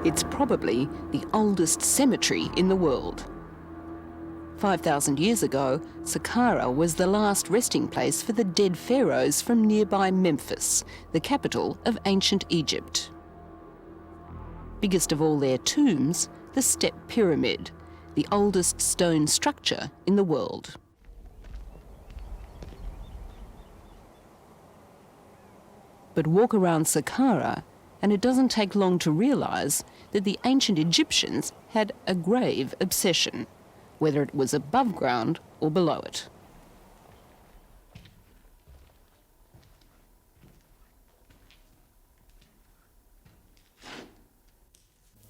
It's probably the oldest cemetery in the world. 5,000 years ago, Saqqara was the last resting place for the dead pharaohs from nearby Memphis, the capital of ancient Egypt. Biggest of all their tombs, the Step Pyramid, the oldest stone structure in the world. But walk around Saqqara and it doesn't take long to realise that the ancient Egyptians had a grave obsession, whether it was above ground or below it.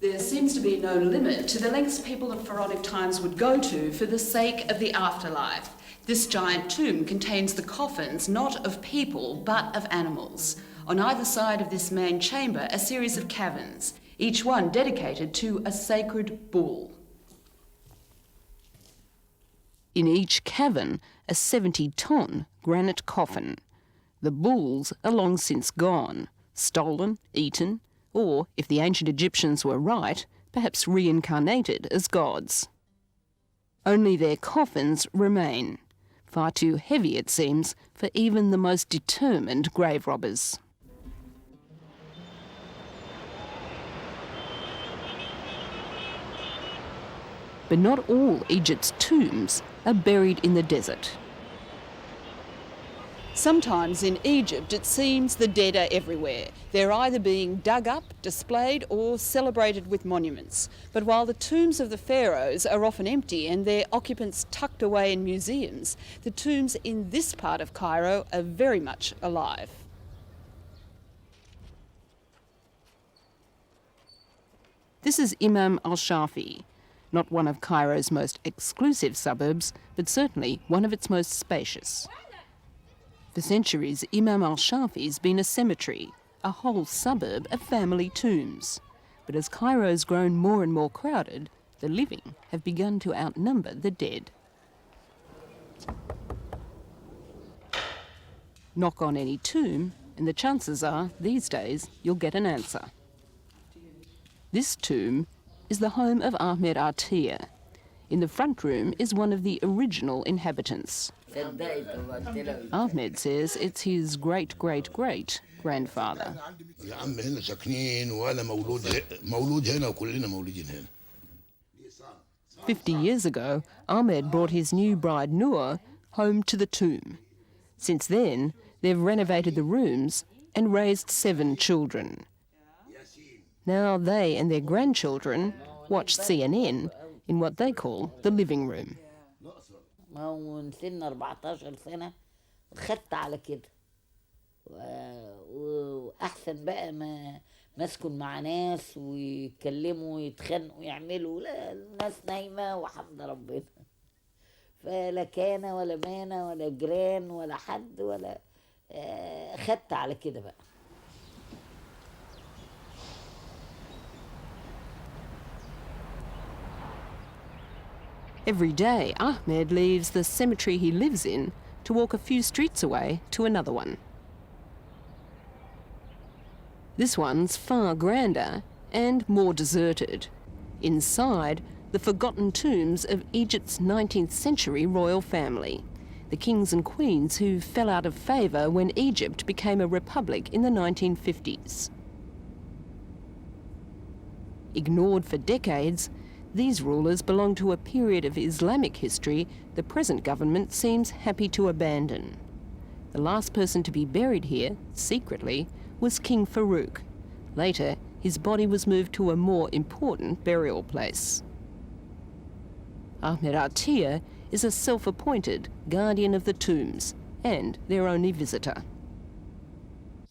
There seems to be no limit to the lengths people of Pharonic times would go to for the sake of the afterlife. This giant tomb contains the coffins not of people but of animals. On either side of this main chamber, a series of caverns, each one dedicated to a sacred bull. In each cavern, a 70-ton granite coffin. The bulls are long since gone, stolen, eaten, or, if the ancient Egyptians were right, perhaps reincarnated as gods. Only their coffins remain, far too heavy, it seems, for even the most determined grave robbers. But not all Egypt's tombs are buried in the desert. Sometimes in Egypt it seems the dead are everywhere. They're either being dug up, displayed or celebrated with monuments. But while the tombs of the pharaohs are often empty and their occupants tucked away in museums, the tombs in this part of Cairo are very much alive. This is Imam ash-Shafii, not one of Cairo's most exclusive suburbs, but certainly one of its most spacious. For centuries, Imam ash-Shafii's been a cemetery, a whole suburb of family tombs. But as Cairo's grown more and more crowded, the living have begun to outnumber the dead. Knock on any tomb, and the chances are, these days, you'll get an answer. This tomb is the home of Ahmed Atiyah. In the front room is one of the original inhabitants. Ahmed says it's his great-great-great-grandfather. 50 years ago, Ahmed brought his new bride Noor home to the tomb. Since then, they've renovated the rooms and raised 7 children. Now they and their grandchildren watch CNN in what they call the living room. من سن 14 سنة خدت على كده وأحسن بقى ما اسكن مع ناس ويتكلموا ويتخانقوا يعملوا لا الناس نايمة وحمد ربنا فلا كان ولا مانا ولا جيران ولا حد ولا خدت على كده بقى. Every day, Ahmed leaves the cemetery he lives in to walk a few streets away to another one. This one's far grander and more deserted. Inside, the forgotten tombs of Egypt's 19th century royal family, the kings and queens who fell out of favour when Egypt became a republic in the 1950s. Ignored for decades, these rulers belong to a period of Islamic history the present government seems happy to abandon. The last person to be buried here, secretly, was King Farouk. Later, his body was moved to a more important burial place. Ahmed Atiyah is a self-appointed guardian of the tombs and their only visitor.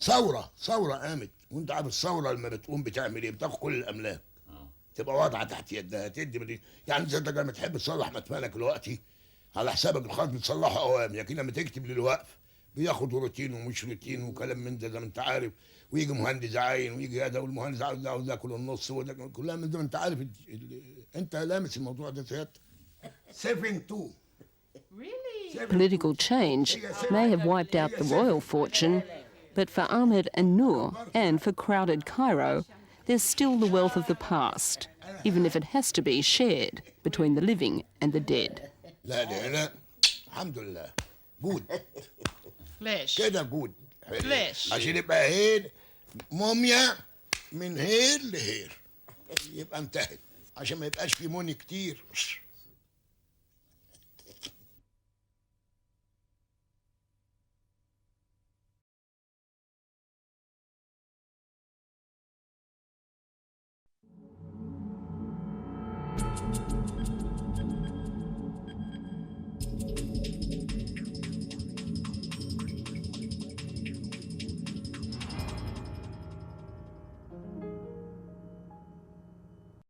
ثورة قامت وانت عارف الثورة لما بتقوم بتعمل ايه بتاخد كل الاملاك تبقى واضحه تحت يدها تدي من يعني زي انت لما تحب تصلح مدفنك دلوقتي على حسابك الخاص بتصلحه اوام لكن لما تكتب للوقف بياخد روتين ومش روتين وكلام من ده زي ما انت عارف ويجي مهندس عاين ويجي هذا والمهندس عاوز ياكل النص وده كلها من ده انت عارف انت لامس الموضوع ده سيادتك 7-2. Political change may have wiped out the royal fortune, but for Ahmed and Noor and for crowded Cairo, there's still the wealth of the past, even if it has to be shared between the living and the dead. لا ده هنا الحمد لله جود ليش؟ كده جود. ليش؟ عشان يبقى هير موميا من هير لهير يبقى انتهت، عشان ما يبقاش في موني كتير.